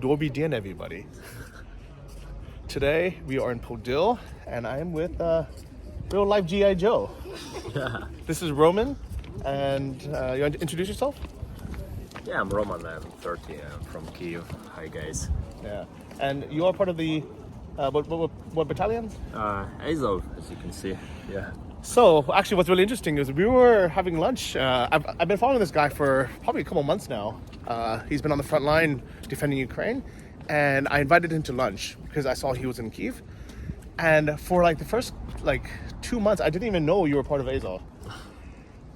USD and everybody. Today we are in Podil, and I am with real life G.I. Joe. Yeah. This is Roman, and you want to introduce yourself? Yeah, I'm Roman. I'm 30. I'm from Kyiv. Hi, guys. Yeah. And you are part of the what battalion? AZOV, as you can see. Yeah. So actually, what's really interesting is we were having lunch. I've been following this guy for probably a couple months now. He's been on the front line defending Ukraine, and I invited him to lunch because I saw he was in Kyiv. And for like the first 2 months, I didn't even know you were part of AZOV.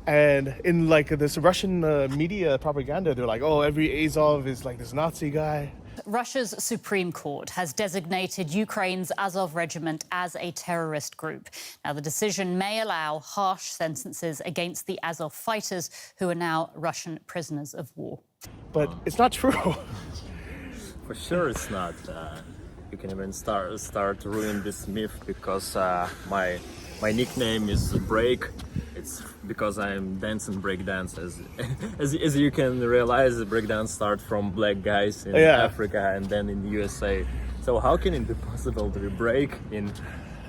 And in like this Russian media propaganda, they're like, oh, every AZOV is like this Nazi guy. Russia's Supreme Court has designated Ukraine's Azov regiment as a terrorist group. Now, the decision may allow harsh sentences against the Azov fighters, who are now Russian prisoners of war. But it's not true. For sure it's not. You can even start to ruin this myth because my nickname is Break. It's because I'm dancing breakdance. As you can realize, breakdance starts from black guys in Africa and then in the USA. So how can it be possible to be break in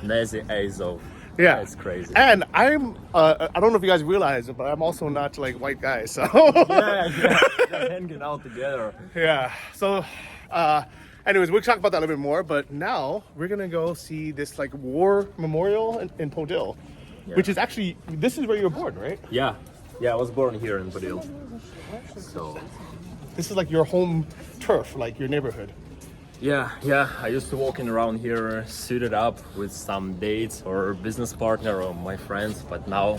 Nazi Azov? Yeah, that's crazy. And I'm I don't know if you guys realize it, but I'm also not like white guy. So yeah, hanging out together. Yeah. So anyways, we'll talk about that a little bit more. But now we're gonna go see this like war memorial in Podil. Yeah. Which is actually, this is where you were born, right? Yeah, I was born here in Podil. So this is like your home turf, like your neighborhood. Yeah. I used to walking around here suited up with some dates or business partner or my friends, but now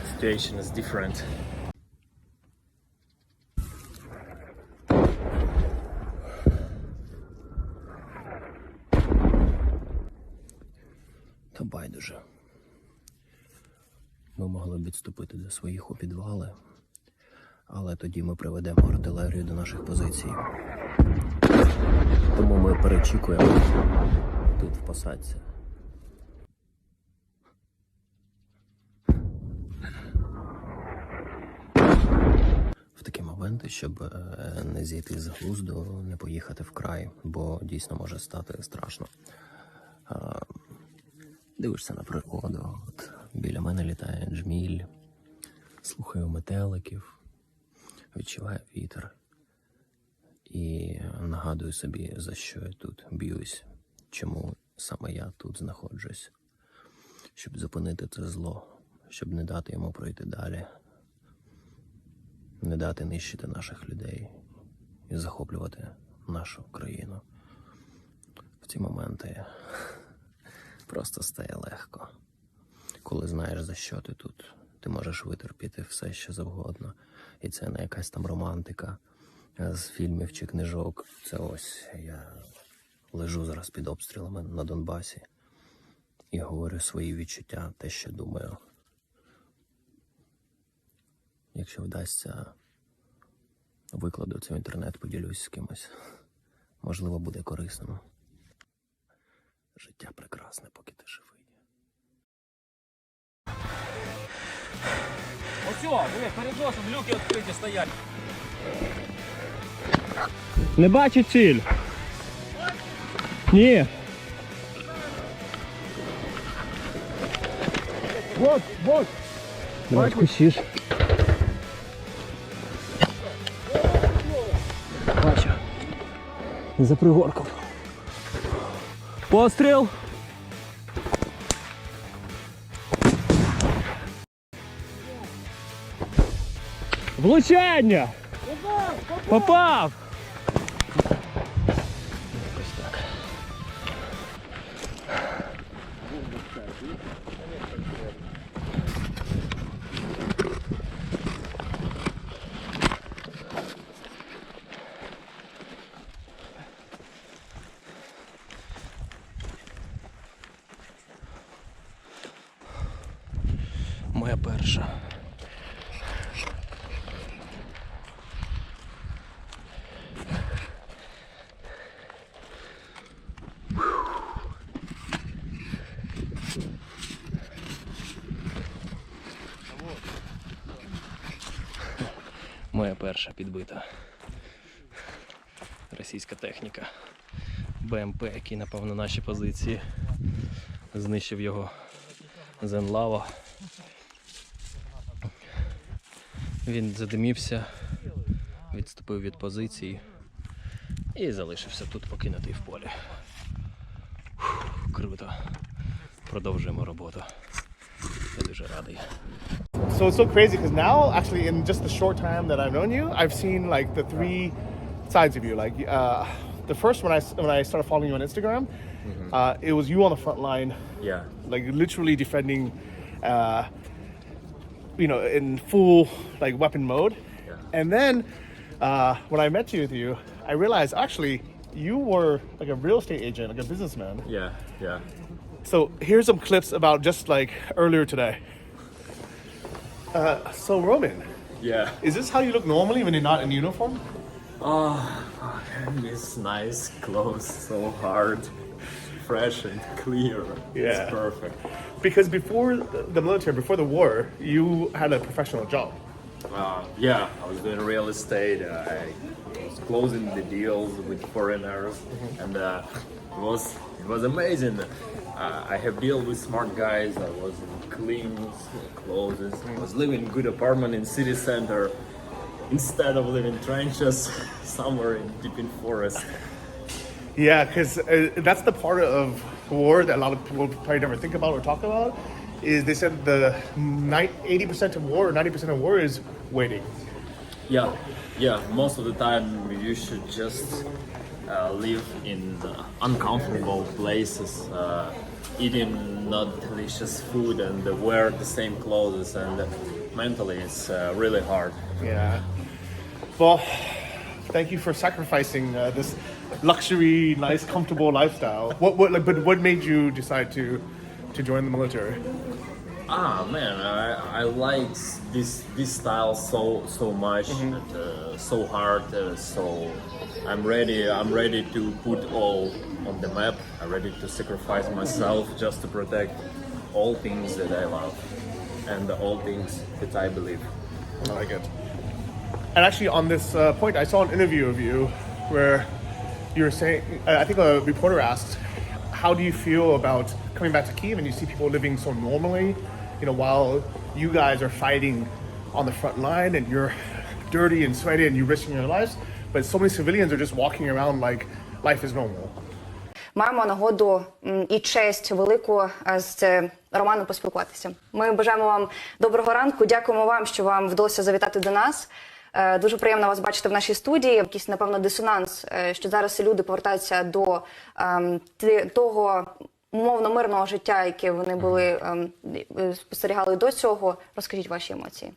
the situation is different. Та байдуже. Ми могли б відступити до своїх у підвали, але тоді ми приведемо артилерію до наших позицій. Тому ми перечікуємо тут в посадці. В такі моменти, щоб не зійти з глузду, не поїхати в край, бо дійсно може стати страшно. Дивишся на природу, от біля мене літає джміль, слухаю метеликів, відчуваю вітер і нагадую собі, за що я тут б'юсь, чому саме я тут знаходжусь, щоб зупинити це зло, щоб не дати йому пройти далі, не дати нищити наших людей і захоплювати нашу країну. В ці моменти просто стає легко. Коли знаєш, за що ти тут, ти можеш витерпіти все, що завгодно. І це не якась там романтика з фільмів чи книжок. Це ось я лежу зараз під обстрілами на Донбасі і говорю свої відчуття, те, що думаю. Якщо вдасться, викладу це в інтернет, поділюсь з кимось. Можливо, буде корисним. Життя прекрасне, поки ти живий. Оцього, диви, перед носом люки відкриті стоять. Не бачу ціль. Ні. Вот. Давай кусиш. Бачу. За пригорком. Постріл. Влучання! Попав! Якось так. Моя перша. Моя перша підбита російська техніка. БМП, який напав на наші позиції. Знищив його Зенлава. Він задимівся, відступив від позиції і залишився тут покинутий в полі. Круто. Продовжуємо роботу. Я дуже радий. So it's so crazy because now, actually, in just the short time that I've known you, I've seen like the three sides of you. Like the first when I started following you on Instagram, it was you on the front line, Yeah. like literally defending, in full like weapon mode. Yeah. And then when I met you, I realized actually you were like a real estate agent, like a businessman. Yeah, yeah. So here's some clips about just like earlier today. So Roman, Yeah. is this how you look normally when you're not in uniform? Oh, and it's nice clothes, so hard, fresh and clear. Yeah. It's perfect. Because before the military, before the war, you had a professional job. Yeah, I was doing real estate. I was closing the deals with foreigners, and it was amazing. I have dealt with smart guys. I was in clean clothes. I was living in good apartment in city center instead of living in trenches somewhere in deep in forest. Yeah, because that's the part of war that a lot of people probably never think about or talk about. Is they said the 80% of war or 90% of war is waiting. Yeah. Most of the time, you should just live in uncomfortable places, eating not delicious food and wear the same clothes, and mentally it's really hard. Yeah. Well, thank you for sacrificing this luxury, nice, comfortable lifestyle. What made you decide to join the military? Man, I like this style so much, and, so hard. So I'm ready to put all on the map. I'm ready to sacrifice myself just to protect all things that I love and all things that I believe. I like it. And actually, on this point, I saw an interview of you where you were saying, I think a reporter asked, how do you feel about coming back to Kyiv and you see people living so normally, while you guys are fighting on the front line and you're dirty and sweaty and you're risking your lives, but so many civilians are just walking around like life is normal. Маємо нагоду і честь велику з Романом поспілкуватися. Ми бажаємо вам доброго ранку, дякуємо вам, що вам вдалося завітати до нас. Дуже приємно вас бачити в нашій студії. Якийсь, напевно, дисонанс, що зараз люди повертаються до того умовно мирного життя, яке вони були, спостерігали до цього. Розкажіть ваші емоції.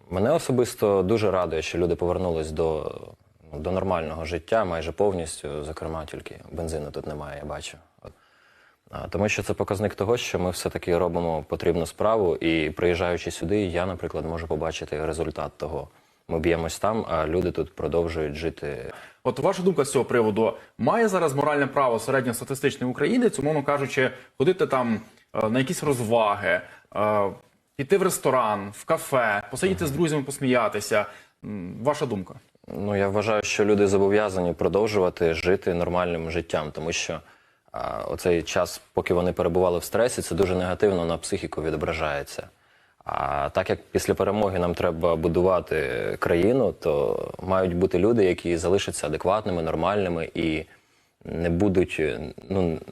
Мене особисто дуже радує, що люди повернулись до нормального життя майже повністю. Зокрема, тільки бензину тут немає, я бачу. Тому що це показник того, що ми все-таки робимо потрібну справу, і приїжджаючи сюди, я, наприклад, можу побачити результат того. Ми б'ємось там, а люди тут продовжують жити. От ваша думка з цього приводу, має зараз моральне право середньостатистичний українець, умовно кажучи, ходити там на якісь розваги, піти в ресторан, в кафе, посидіти з друзями, посміятися? Ваша думка? Ну, я вважаю, що люди зобов'язані продовжувати жити нормальним життям, тому що оцей час, поки вони перебували в стресі, це дуже негативно на психіку відображається. А так як після перемоги нам треба будувати країну, то мають бути люди, які залишаться адекватними, нормальними і не будуть,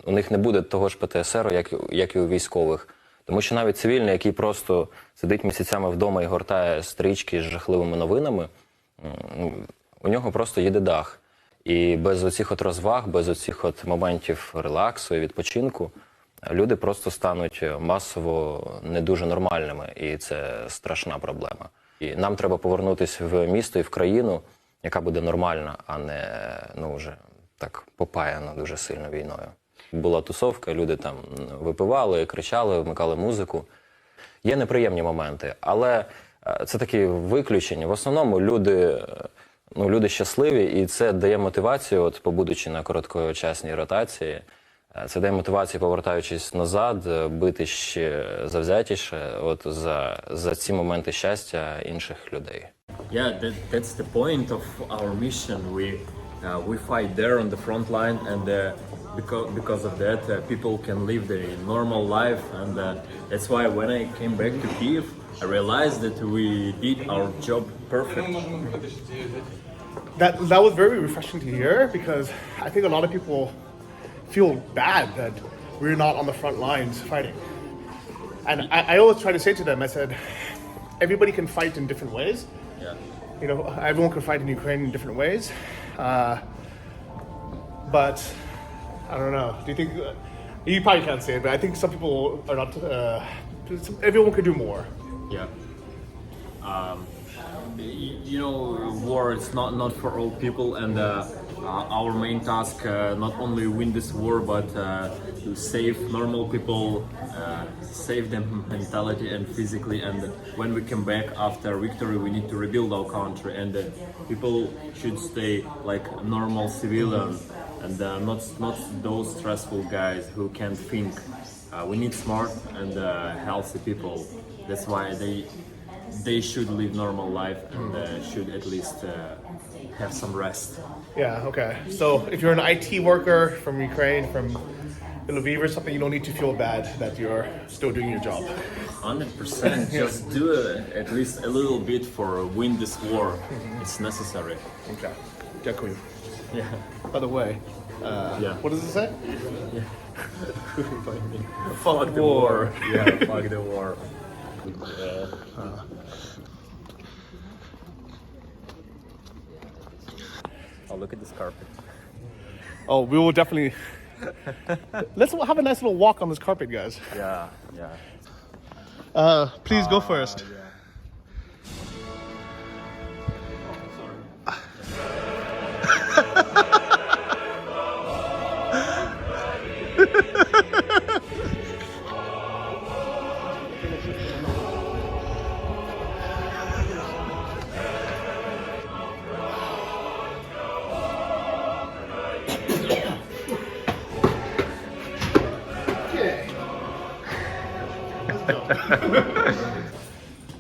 у них не буде того ж ПТСР, як і у військових. Тому що навіть цивільний, який просто сидить місяцями вдома і гортає стрічки з жахливими новинами, у нього просто їде дах. І без оцих от розваг, без оцих от моментів релаксу і відпочинку, люди просто стануть масово не дуже нормальними, і це страшна проблема. І нам треба повернутися в місто і в країну, яка буде нормальна, а не вже так попаяна дуже сильно війною. Була тусовка, люди там випивали, кричали, вмикали музику. Є неприємні моменти, але це такі виключення. В основному люди щасливі, і це дає мотивацію, от побудучи на короткочасній ротації, це дає мотивацію, повертаючись назад, бити ще завзятіше за ці моменти щастя інших людей. Yeah, that's the point of our mission. We fight there on the front line, and because of that, people can live their normal life, and that's why when I came back to Kyiv, I realized that we did our job perfect. That was very refreshing to hear, because I think a lot of people feel bad that we're not on the front lines fighting. And I always try to say to them, I said, everybody can fight in different ways. Yeah. You know, everyone can fight in Ukraine in different ways. But I don't know. Do you think you probably can't say it? But I think some people are not. Everyone could do more. Yeah. You know, war is not for all people, and our main task not only win this war, but to save normal people, save them mentality and physically. And when we come back after victory, we need to rebuild our country, and people should stay like normal civilian, and not those stressful guys who can't think. We need smart and healthy people. That's why they should live normal life and should at least have some rest. Yeah. Okay. So if you're an IT worker from Ukraine, from Lviv or something, you don't need to feel bad that you're still doing your job. 100%. Just do at least a little bit for win this war. It's necessary. Okay. Дякую. Yeah. By the way, Yeah. what does it say? Fuck the war. Yeah. Fuck the war. Oh, look at this carpet. Oh, we will definitely. Let's have a nice little walk on this carpet, guys. Yeah. Yeah. Please go first. Yeah.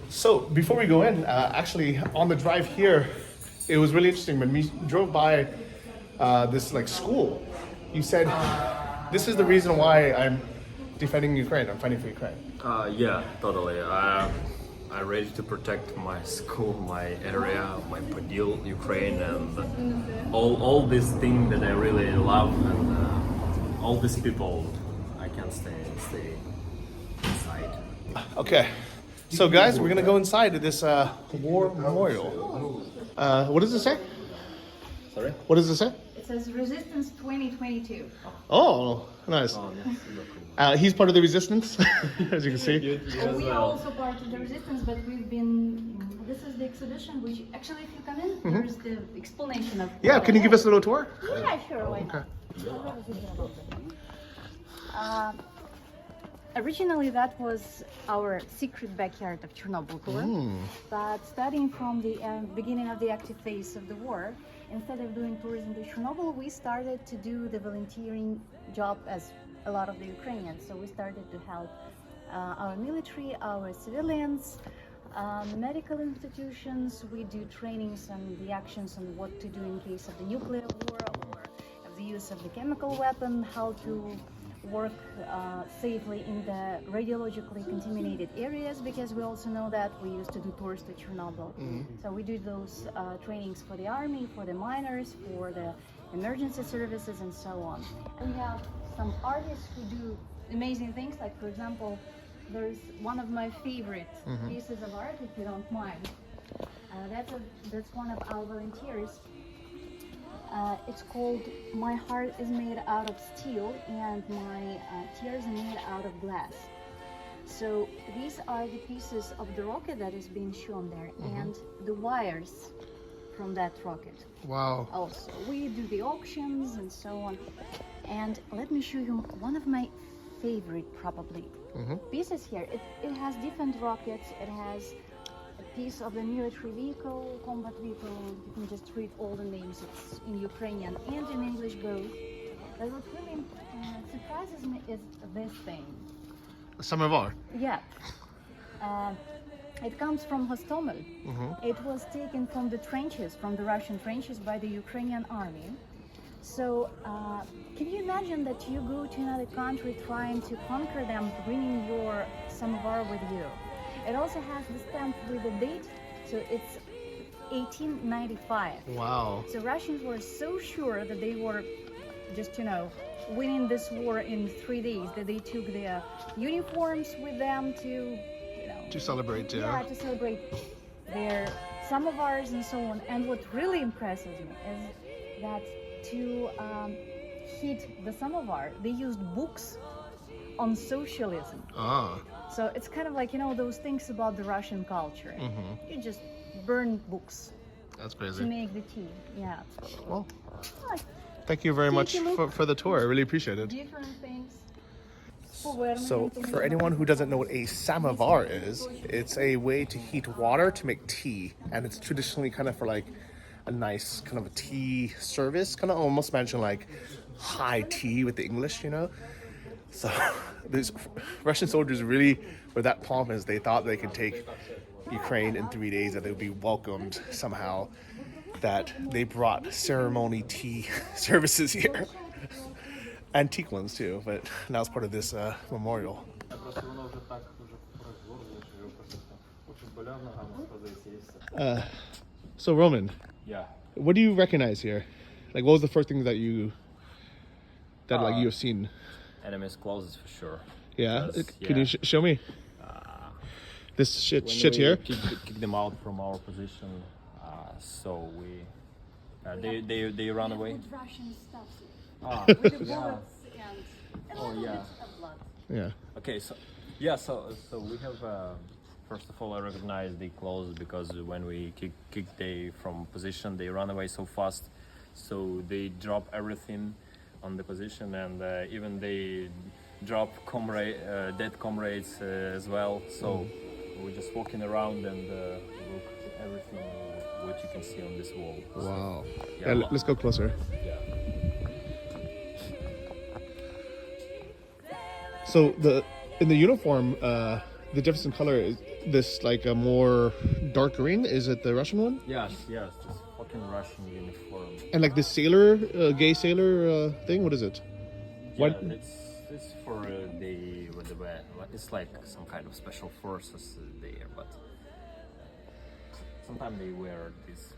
So before we go in, actually on the drive here, it was really interesting when we drove by this like school. You said, "This is the reason why I'm defending Ukraine. I'm fighting for Ukraine." Yeah, totally. I'm ready to protect my school, my area, my Podil, Ukraine, and all these things that I really love, and all these people. I can't stay inside. Okay. So guys, we're gonna go inside this war memorial. What does it say? Sorry? What does it say? It says Resistance 2022. Oh, nice. He's part of the resistance, as you can see. We are also part of the resistance, but we've been. This is the exhibition, which actually, if you come in, there's the explanation of. Yeah, can you give us a little tour? Yeah, sure. Why not? Originally, that was our secret backyard of Chernobyl Tours. But starting from the beginning of the active phase of the war, instead of doing tours into Chernobyl, we started to do the volunteering job as a lot of the Ukrainians. So we started to help our military, our civilians, medical institutions. We do trainings on the actions on what to do in case of the nuclear war or of the use of the chemical weapon, how to work safely in the radiologically contaminated areas, because we also know that we used to do tours to Chernobyl. So we do those trainings for the army, for the miners, for the emergency services, and so on. And we have some artists who do amazing things, like for example, there's one of my favorite pieces of art, if you don't mind. That's one of our volunteers. It's called "My Heart is Made Out of Steel and My Tears are Made Out of Glass." So these are the pieces of the rocket that is being shown there, and the wires from that rocket. Wow. Also, we do the auctions and so on. And let me show you one of my favorite, probably, pieces here. It has different rockets. It has a piece of the military vehicle, combat vehicle. You can just read all the names. It's in Ukrainian and in English both. But what really surprises me is this thing. Samovar. Yeah. It comes from Hostomel. It was taken from the trenches, from the Russian trenches by the Ukrainian army. So can you imagine that you go to another country trying to conquer them, bringing your samovar with you? It also has the stamp with the date, so it's 1895. Wow. So Russians were so sure that they were just, winning this war in 3 days, that they took their uniforms with them to, To celebrate, to celebrate their samovars and so on. And what really impresses me is that to heat the samovar, they used books on socialism. Ah. So it's kind of like, those things about the Russian culture. You just burn books That's to crazy. make the tea. Yeah. Well, Ah, thank you very much Take a look. for the tour. I really appreciate it. different things. So, for anyone who doesn't know what a samovar is, it's a way to heat water to make tea, and it's traditionally kind of for like a nice kind of a tea service, kind of almost imagine like high tea with the English, So, these Russian soldiers really were that pompous. They thought they could take Ukraine in 3 days, that they would be welcomed somehow. That they brought ceremony tea services here. Antique ones too, but now it's part of this memorial. So Roman, Yeah. what do you recognize here? Like, what was the first thing that you have seen? Enemy's clothes for sure. Yeah, Because, can you show me? This shit When we here. kick them out from our position, so they run away. Russian stuff With the bullets and a little yeah. bit of blood. Yeah. Okay, so we have first of all I recognize the clothes because when we kick they from position they run away so fast, so they drop everything on the position and even they drop dead comrades as well. So we're just walking around and look at everything what you can see on this wall. Wow. Yeah, Yeah, let's go closer. Yeah. So in the uniform, the difference in color is this like a more dark green. Is it the Russian one? Yes, this fucking Russian uniform. And like the sailor, gay sailor thing. What is it? Yeah, What? it's for it's like some kind of special forces there, but sometimes they wear this.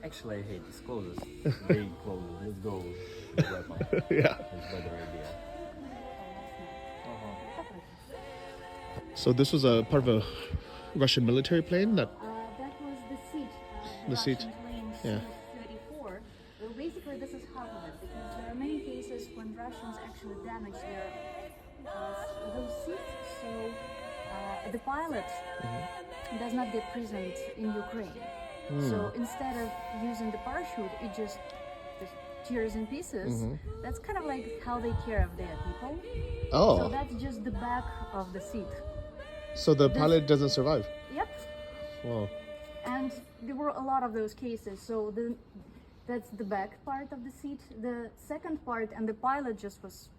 Actually, I hate these clothes. Gay clothes. Let's go. Yeah. It's better idea. So this was a part of a Russian military plane that. That was the seat. The seat. Russian plane Yeah. C-34. Well, basically, this is half of it because there are many cases when Russians actually damage their those seats. So the pilot does not get present in Ukraine. So instead of using the parachute, it just tears in pieces. That's kind of like how they care of their people. Oh. So that's just the back of the seat. So the pilot doesn't survive. Yep. Wow. And there were a lot of those cases. So that's the back part of the seat. The second part and the pilot just was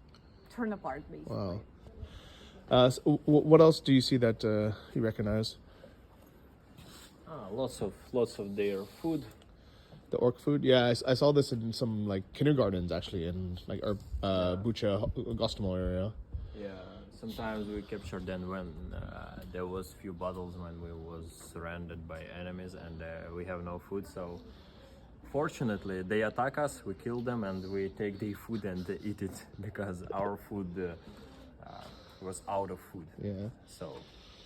torn apart, basically. Wow. So what else do you see that you recognize? Lots of their food. The orc food? Yeah, I saw this in some like kindergartens actually in like Bucha, Gostomel area. Yeah, sometimes we captured them when there was few battles when we was surrounded by enemies and we have no food. So fortunately, they attack us, we kill them, and we take their food and eat it because our food was out of food. Yeah. So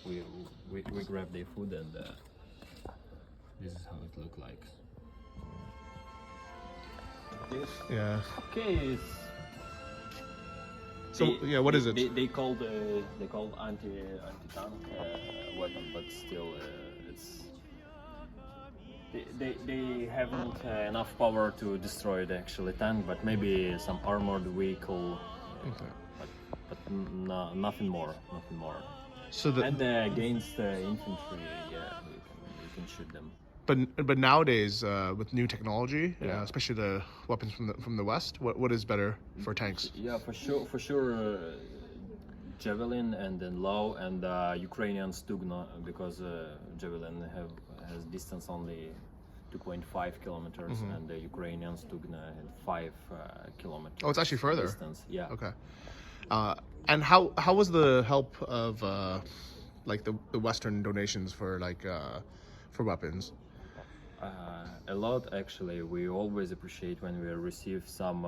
we grab their food and this is how it looked like. Yeah. Okay. So what is it? They called anti-tank weapon, but still it's they haven't enough power to destroy the actual tank, but maybe some armored vehicle. But nothing more. So and against infantry, yeah, we can shoot them. But nowadays with new technology, especially the weapons from the West, what is better for tanks? Yeah, for sure. javelin and then low, and Ukrainian Stugna, because javelin has distance only 2.5 kilometers, and the Ukrainian Stugna had 5 kilometers. Oh, it's actually further. Distance. Yeah. Okay. And how was the help of like the Western donations for for weapons? A lot, actually. We always appreciate when we receive some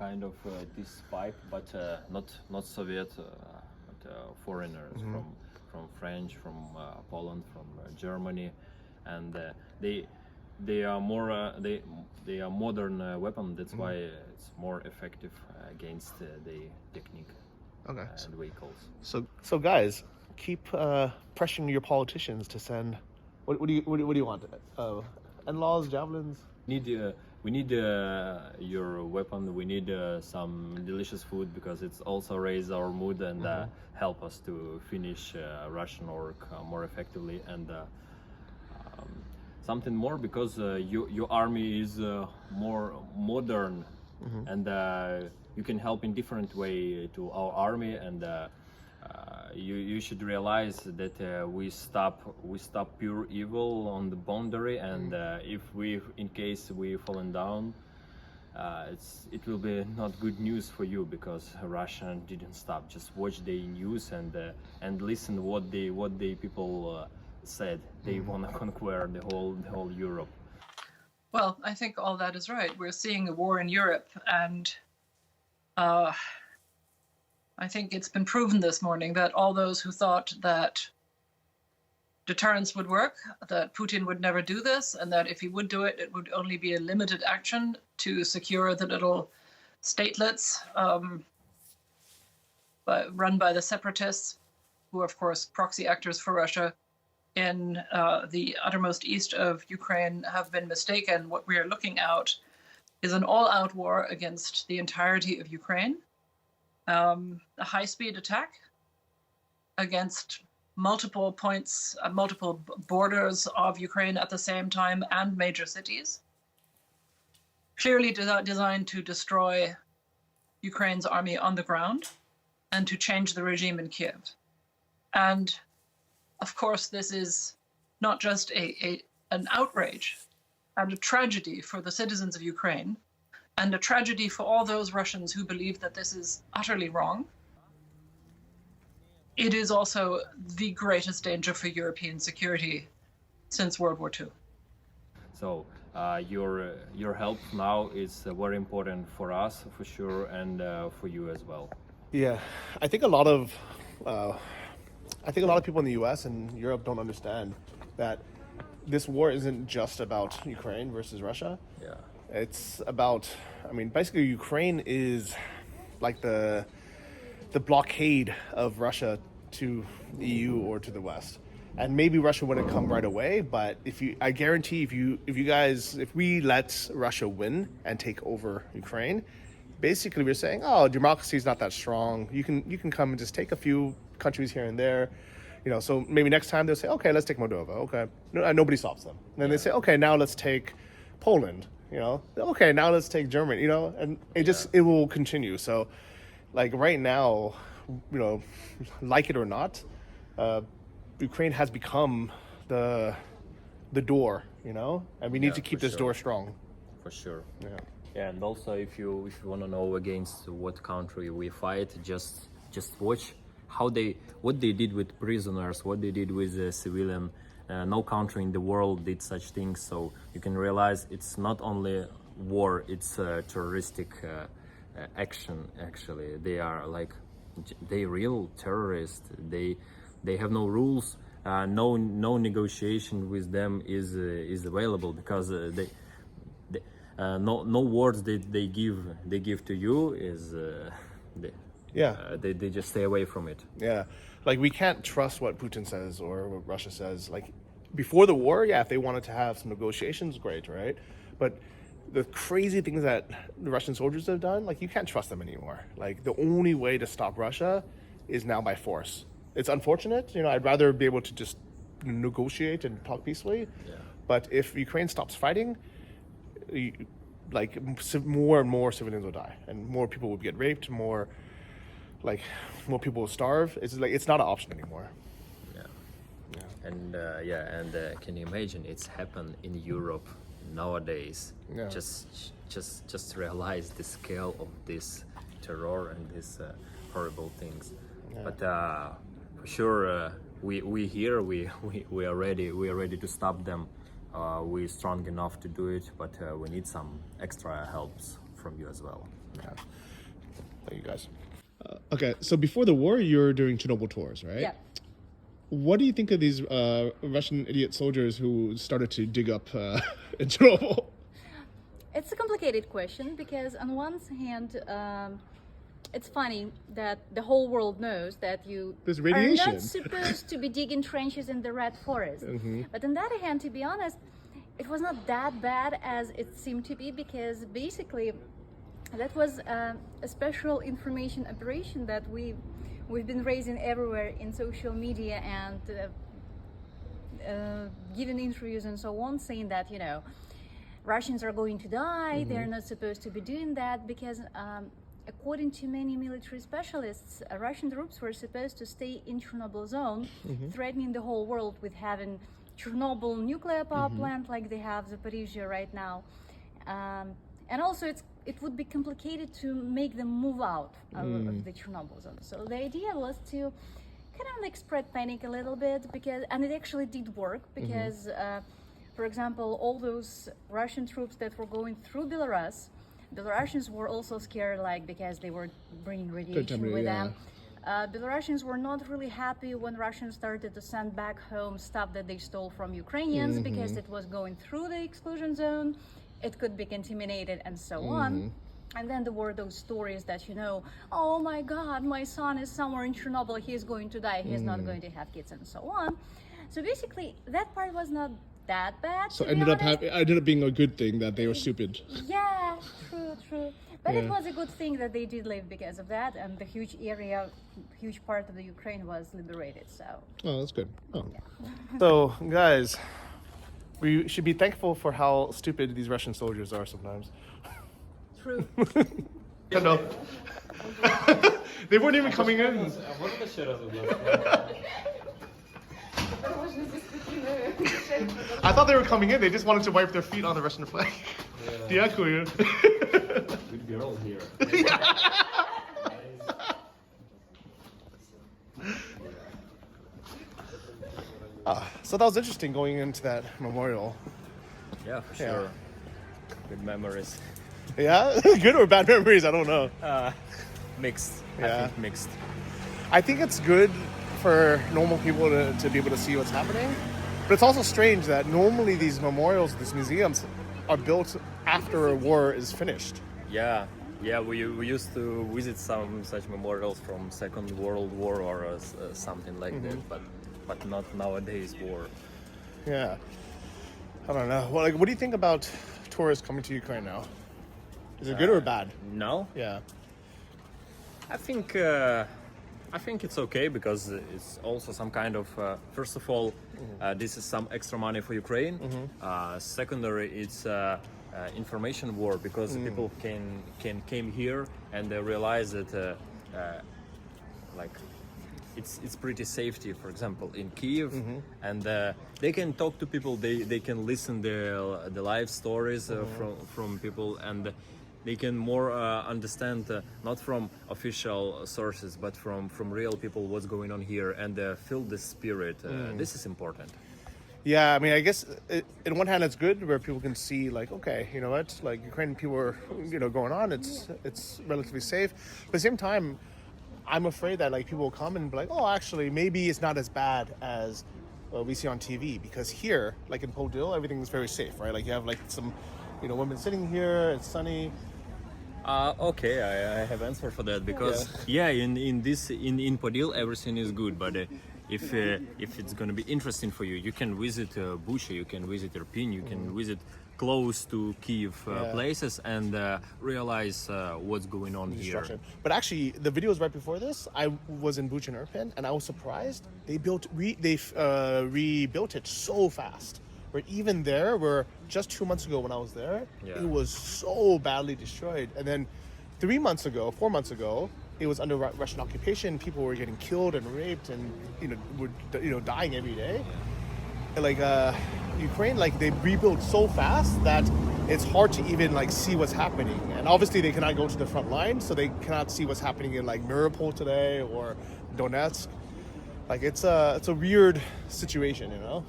kind of this pipe, but not Soviet, but foreigners from French, from Poland, from Germany, and they are more they are modern weapon. That's why it's more effective against the technique Okay. and vehicles. So guys, keep pressuring your politicians to send. What do you want? NLAWs, javelins. We need your weapon. We need some delicious food, because it's also raise our mood and help us to finish Russian work more effectively, and something more, because your army is more modern, and you can help in different way to our army, and you should realize that we stop pure evil on the boundary, and if in case we fallen down, it will be not good news for you, because Russia didn't stop. Just watch the news and listen what the people said. They want to conquer the whole Europe. Well, I think all that is right. We're seeing a war in Europe, and I think it's been proven this morning that all those who thought that deterrence would work, that Putin would never do this, and that if he would do it, it would only be a limited action to secure the little statelets run by the separatists, who are, of course, proxy actors for Russia in the uttermost east of Ukraine, have been mistaken. What we are looking at is an all-out war against the entirety of Ukraine. A high-speed attack against multiple points, multiple borders of Ukraine at the same time, and major cities, clearly designed to destroy Ukraine's army on the ground and to change the regime in Kiev. And of course, this is not just an outrage and a tragedy for the citizens of Ukraine, and a tragedy for all those Russians who believe that this is utterly wrong. It is also the greatest danger for European security since World War II. So your help now is very important for us, for sure, and for you as well. Yeah, I think a lot of people in the U.S. and Europe don't understand that this war isn't just about Ukraine versus Russia. Yeah. It's about, basically Ukraine is like the blockade of Russia to the EU or to the West. And maybe Russia wouldn't come right away, but I guarantee if we let Russia win and take over Ukraine, basically we're saying, oh, democracy is not that strong. You can come and just take a few countries here and there. So maybe next time they'll say, okay, let's take Moldova. Okay, nobody stops them. And then they say, okay, now let's take Poland. Okay, now let's take Germany. And it will continue. So, like right now, like it or not, Ukraine has become the door. And we need to keep this door strong. For sure. Yeah. Yeah, and also if you want to know against what country we fight, just watch what they did with prisoners, what they did with civilian. No country in the world did such things, so you can realize it's not only war, it's terroristic action. Actually, they are real terrorists. They have no rules. No negotiation with them is available, because no words they give to you is they just stay away from it. Yeah, we can't trust what Putin says or what Russia says. Before the war, if they wanted to have some negotiations, great, right? But the crazy things that the Russian soldiers have done, you can't trust them anymore. The only way to stop Russia is now by force. It's unfortunate, I'd rather be able to just negotiate and talk peacefully. Yeah. But if Ukraine stops fighting, more and more civilians will die, and more people will get raped, more like more people will starve. It's like it's not an option anymore. And can you imagine it's happened in Europe nowadays? Yeah. Just realize the scale of this terror and these horrible things. But for sure, we are ready to stop them. We're strong enough to do it, but we need some extra helps from you as well. Yeah. Thank you guys. Okay, so before the war, you were doing Chernobyl tours, right? Yeah. What do you think of these Russian idiot soldiers who started to dig up in Chernobyl? It's a complicated question because on one hand, it's funny that the whole world knows that you There's radiation. are not supposed to be digging trenches in the Red Forest. But on the other hand, to be honest, it was not that bad as it seemed to be, because basically that was a special information operation that we've been raising everywhere in social media and giving interviews and so on, saying that, you know, Russians are going to die, they're not supposed to be doing that, because according to many military specialists, Russian troops were supposed to stay in Chernobyl zone, threatening the whole world with having Chernobyl nuclear power plant like they have Zaporizhia right now. And also it would be complicated to make them move out of the Chernobyl zone. So the idea was to kind of like spread panic a little bit, and it actually did work, because for example, all those Russian troops that were going through Belarus, Belarusians were also scared, like, because they were bringing radiation with them. Belarusians were not really happy when Russians started to send back home stuff that they stole from Ukrainians, because it was going through the exclusion zone, it could be contaminated and so on. And then there were those stories that, you know, oh my God, my son is somewhere in Chernobyl, he's going to die, he's not going to have kids and so on. So basically that part was not that bad. So ended up being a good thing that they were stupid. Yeah, true. But it was a good thing that they did live because of that, and the huge part of the Ukraine was liberated. So. Oh, that's good. Oh. Yeah. So, guys, we should be thankful for how stupid these Russian soldiers are sometimes. True. No. They weren't even coming in. I thought they were coming in. They just wanted to wipe their feet on the Russian flag. Дякую. Good girl here. So that was interesting going into that memorial. Yeah, for sure. Good memories. Yeah? Good or bad memories? I don't know. Mixed. Yeah. I think mixed. I think it's good for normal people to be able to see what's happening. But it's also strange that normally these memorials, these museums, are built after a war is finished. Yeah, we used to visit some such memorials from Second World War or something like that, but not nowadays war. Yeah. I don't know. Well, like, what do you think about tourists coming to Ukraine now? Is it good or bad? No? Yeah. I think it's okay, because it's also some kind of, first of all, this is some extra money for Ukraine. Secondary, it's information war, because people came here and they realize that like it's pretty safety, for example, in Kyiv, and they can talk to people, they can listen the live stories from people, and they can more understand not from official sources, but from real people what's going on here, and feel the spirit. This is important. Yeah, I mean, I guess in one hand it's good where people can see, like, okay, you know what, like Ukrainian people are, you know, going on. It's relatively safe. But at the same time, I'm afraid that like people will come and be like, oh, actually, maybe it's not as bad as we see on TV, because here, like in Podil, everything is very safe, right? Like you have like some, you know, women sitting here. It's sunny. Okay, I have answer for that, because in Podil everything is good, but if it's going to be interesting for you, you can visit Bucha, you can visit Irpin, you can visit close to Kyiv places and realize what's going on here. But actually, the videos right before this, I was in Bucha and Irpin, and I was surprised they rebuilt it so fast. Where even there, where just 2 months ago when I was there, it was so badly destroyed. And then 4 months ago, it was under Russian occupation. People were getting killed and raped, and were dying every day. Like Ukraine, like they rebuild so fast that it's hard to even like see what's happening. And obviously they cannot go to the front line, so they cannot see what's happening in like Mariupol today or Donetsk. Like it's a weird situation, you know.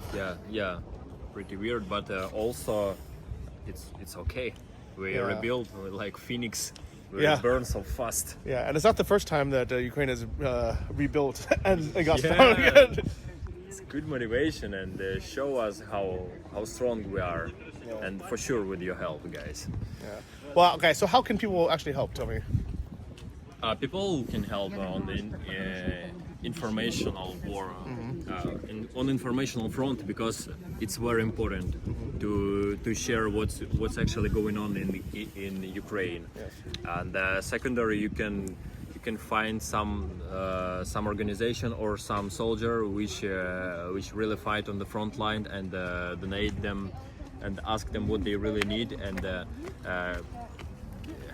Yeah, pretty weird, but also it's okay. We rebuild like Phoenix. We burn so fast. Yeah, and it's not the first time that Ukraine has rebuilt and got strong again. It's good motivation and show us how strong we are, and for sure with your help, guys. Yeah. Well, okay. So how can people actually help? Tell me. People can help on the informational war, on informational front, because it's very important to share what's actually going on in Ukraine. Yes. And secondary, you can find some organization or some soldier which really fight on the front line, and donate them and ask them what they really need, and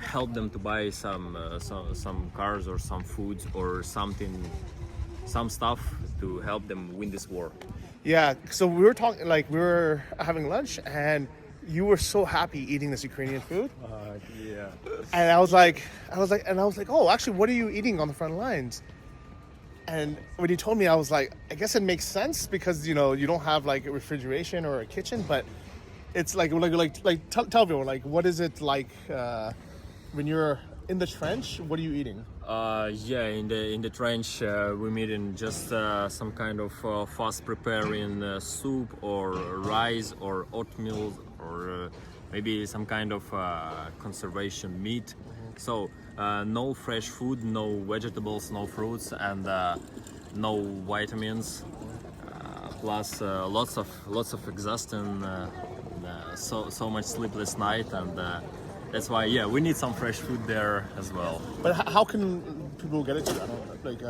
help them to buy some cars or some foods or some stuff to help them win this war. Yeah. So we were talking, like we were having lunch, and you were so happy eating this Ukrainian food. Yeah. And I was like, oh, actually, what are you eating on the front lines? And when you told me, I was like, I guess it makes sense because you don't have like a refrigeration or a kitchen, but it's like tell everyone, like, what is it like when you're in the trench? What are you eating? In the trench, we're eating just some kind of fast preparing soup or rice or oatmeal or maybe some kind of conservation meat. So no fresh food, no vegetables, no fruits, and no vitamins. Plus lots of exhausting, so much sleepless night, and that's why we need some fresh food there as well. But how can people get it to you? I don't know, like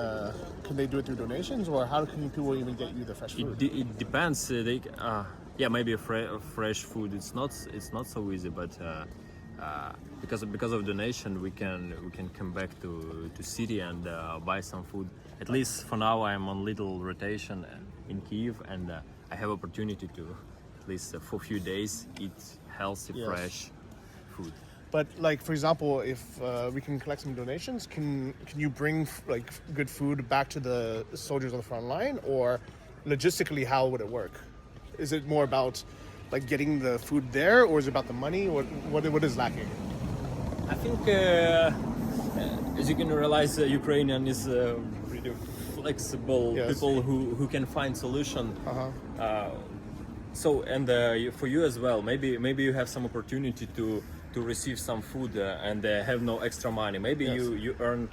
can they do it through donations, or how can people even get you the fresh food? It depends. Maybe fresh food. It's not so easy, but because of donation, we can come back to city and buy some food. At least for now, I'm on little rotation in Kyiv, and I have opportunity to at least for a few days eat healthy, fresh food. But like, for example, if we can collect some donations, can you bring like good food back to the soldiers on the front line, or logistically, how would it work? Is it more about like getting the food there, or is it about the money? What is lacking? I think, as you can realize, Ukrainian is pretty flexible people who can find solution. So, and for you as well, maybe you have some opportunity to receive some food and have no extra money. Maybe you earn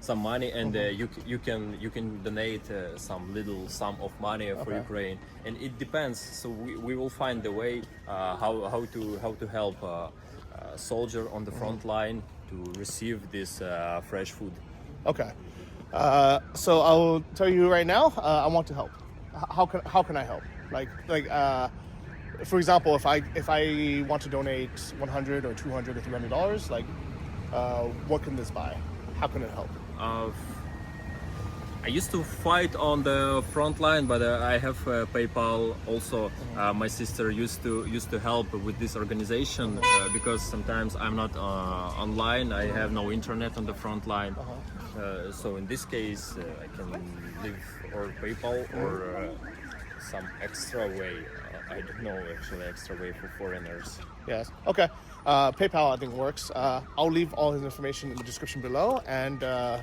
some money, and you can donate some little sum of money for Ukraine, and it depends. So we will find the way how to help soldier on the front line to receive this fresh food. Okay. So I'll tell you right now, I want to help. How can I help? Like for example, if I want to donate $100 or $200 or $300, like what can this buy? How can it help? I used to fight on the front line, but I have PayPal also. My sister used to help with this organization because sometimes I'm not online. I have no internet on the front line. So in this case, I can leave or PayPal or some extra way. I don't know, actually, extra way for foreigners. Yes. Okay. PayPal, I think, works. I'll leave all his information in the description below, and I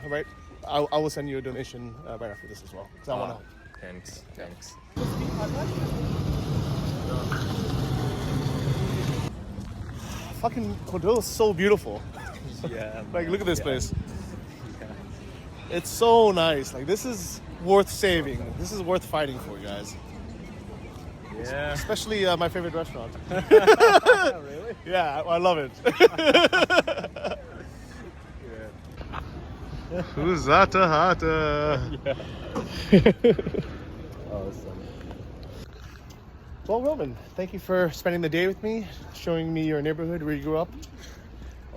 will send you a donation right after this as well. So I want to help. Thanks. Fucking Podil is so beautiful. Yeah. Like, look at this place. Yeah. It's so nice. Like, this is worth saving. This is worth fighting for, guys. Yeah. Especially my favorite restaurant. Really? Yeah, I love it. Huzata hata. Awesome. Well, Roman, thank you for spending the day with me, showing me your neighborhood where you grew up.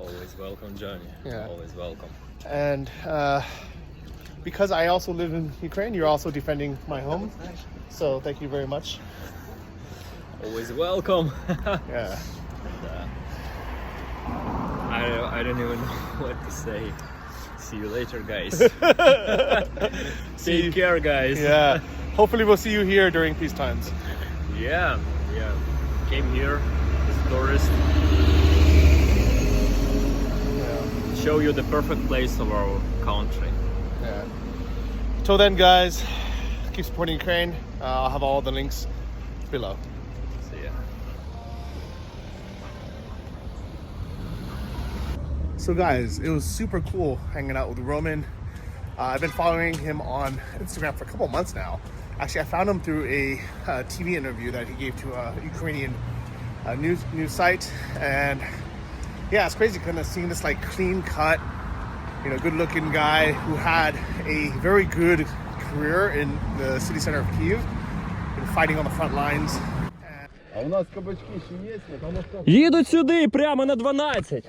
Always welcome, Johnny. Yeah. Always welcome. And because I also live in Ukraine, you're also defending my home. So thank you very much. Always welcome. Yeah. I don't even know what to say. See you later, guys. Take care, guys. Yeah. Hopefully we'll see you here during peace times. Yeah. Came here as a tourist. Yeah. Show you the perfect place of our country. Yeah. Till then, guys, keep supporting Ukraine. I'll have all the links below. See ya. So guys, it was super cool hanging out with Roman. I've been following him on Instagram for a couple months now. Actually, I found him through a TV interview that he gave to a Ukrainian news site. And yeah, it's crazy kind of seeing this like clean cut, good looking guy who had a very good career in the city center of Kyiv, fighting on the front lines. Їдуть сюди, прямо на 12.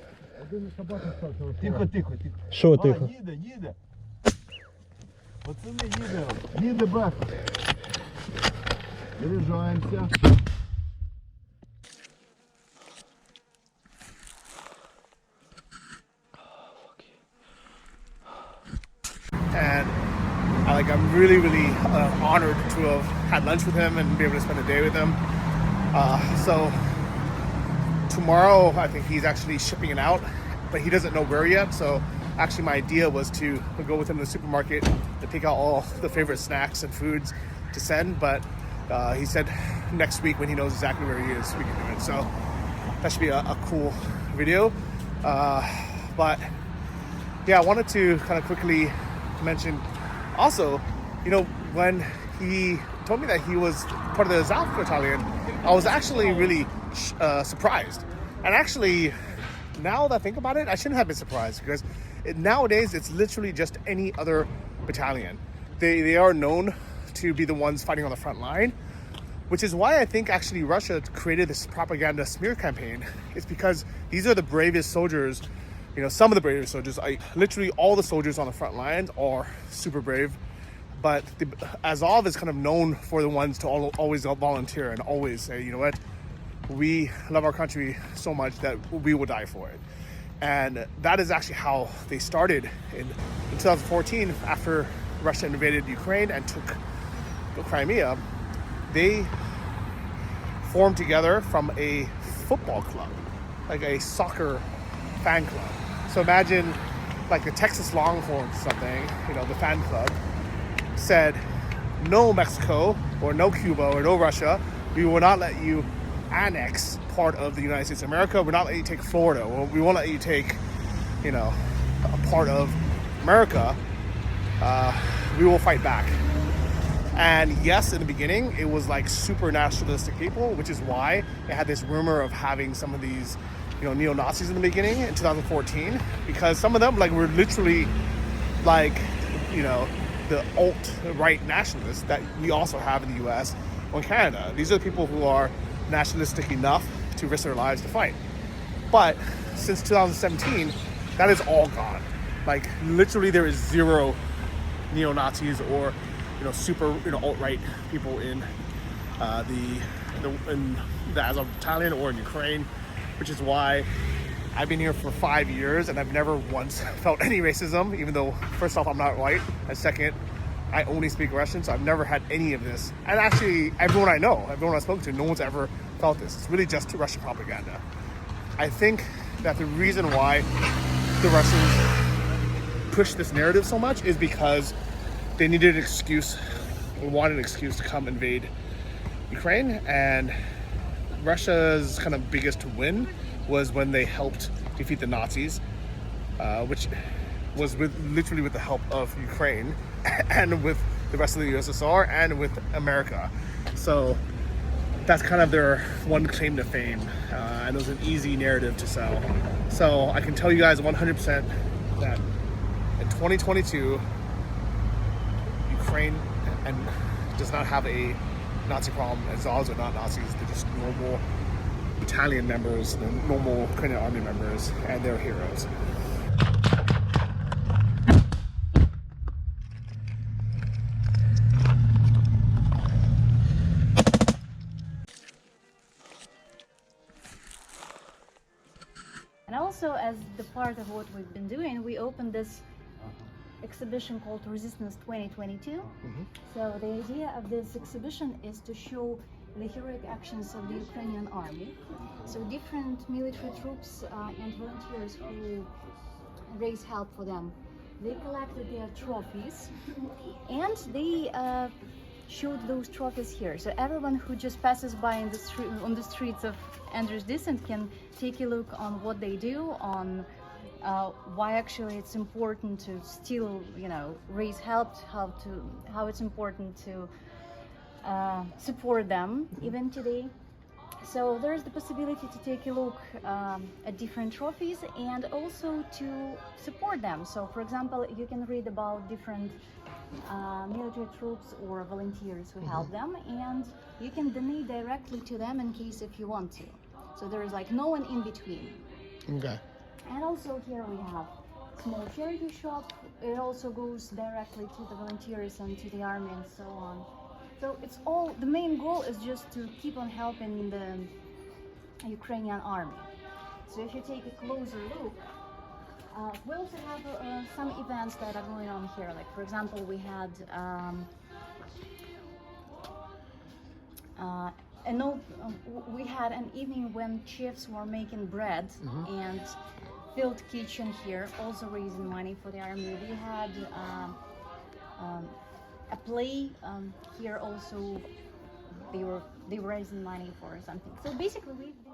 Тихо. Що тихо? Їде. Пацани, їде бах. Заряджаємося. And I'm really honored to have had lunch with him and be able to spend a day with him. So tomorrow I think he's actually shipping it out, but he doesn't know where yet. So actually my idea was to go with him to the supermarket and pick out all the favorite snacks and foods to send, but he said next week when he knows exactly where he is, we can do it. So that should be a cool video. But yeah, I wanted to kind of quickly mention also, when he told me that he was part of the AZOV Battalion, I was actually really surprised. And actually, now that I think about it, I shouldn't have been surprised, because nowadays it's literally just any other battalion. They are known to be the ones fighting on the front line, which is why I think actually Russia created this propaganda smear campaign. It's because these are the bravest soldiers, some of the bravest soldiers. Literally all the soldiers on the front lines are super brave, but the AZOV is kind of known for the ones to always volunteer and always say, you know what, we love our country so much that we will die for it. And that is actually how they started in 2014 after Russia invaded Ukraine and took Crimea. They formed together from a football club, like a soccer fan club. So imagine like the Texas Longhorns or something, the fan club said, no Mexico or no Cuba or no Russia, we will not let you annex part of the United States of America. We're not let you take Florida. We won't let you take, a part of America. We will fight back. And yes, in the beginning, it was like super nationalistic people, which is why it had this rumor of having some of these, neo-Nazis in the beginning in 2014, because some of them were literally the alt-right nationalists that we also have in the US or in Canada. These are the people who are nationalistic enough to risk their lives to fight. But since 2017, that is all gone. Literally there is zero neo-Nazis or super alt-right people in the AZOV Battalion or in Ukraine, which is why I've been here for 5 years and I've never once felt any racism, even though first off I'm not white, and second I only speak Russian, so I've never had any of this. And actually everyone I know, everyone I've spoken to, no one's ever felt this. It's really just Russian propaganda. I think that the reason why the Russians push this narrative so much is because they needed an excuse, or wanted an excuse to come invade Ukraine. And Russia's kind of biggest win was when they helped defeat the Nazis, which was literally with the help of Ukraine and with the rest of the USSR and with America. So that's kind of their one claim to fame, and it was an easy narrative to sell. So I can tell you guys 100% that in 2022, Ukraine does not have a Nazi problem. AZOVs are not Nazis. They're just normal battalion members, the normal Ukrainian army members, and they're heroes. And also, as the part of what we've been doing, we opened this exhibition called Resistance 2022. So the idea of this exhibition is to show the heroic actions of the Ukrainian army. So different military troops and volunteers who raise help for them, they collected their trophies and they showed those trophies here. So everyone who just passes by in the on the streets of Andrews Descent can take a look on what they do, on why actually it's important to still, raise help, how it's important to support them even today. So there's the possibility to take a look at different trophies and also to support them. So for example, you can read about different military troops or volunteers who help them, and you can donate directly to them in case if you want to. So there is like no one in between. Okay. And also here we have small charity shop. It also goes directly to the volunteers and to the army and so on. So it's all, the main goal is just to keep on helping the Ukrainian army. So if you take a closer look, we also have some events that are going on here. Like for example, we had we had an evening when chefs were making bread and filled kitchen here, also raising money for the army. We had a play here also. They were raising money for something. So basically, we've been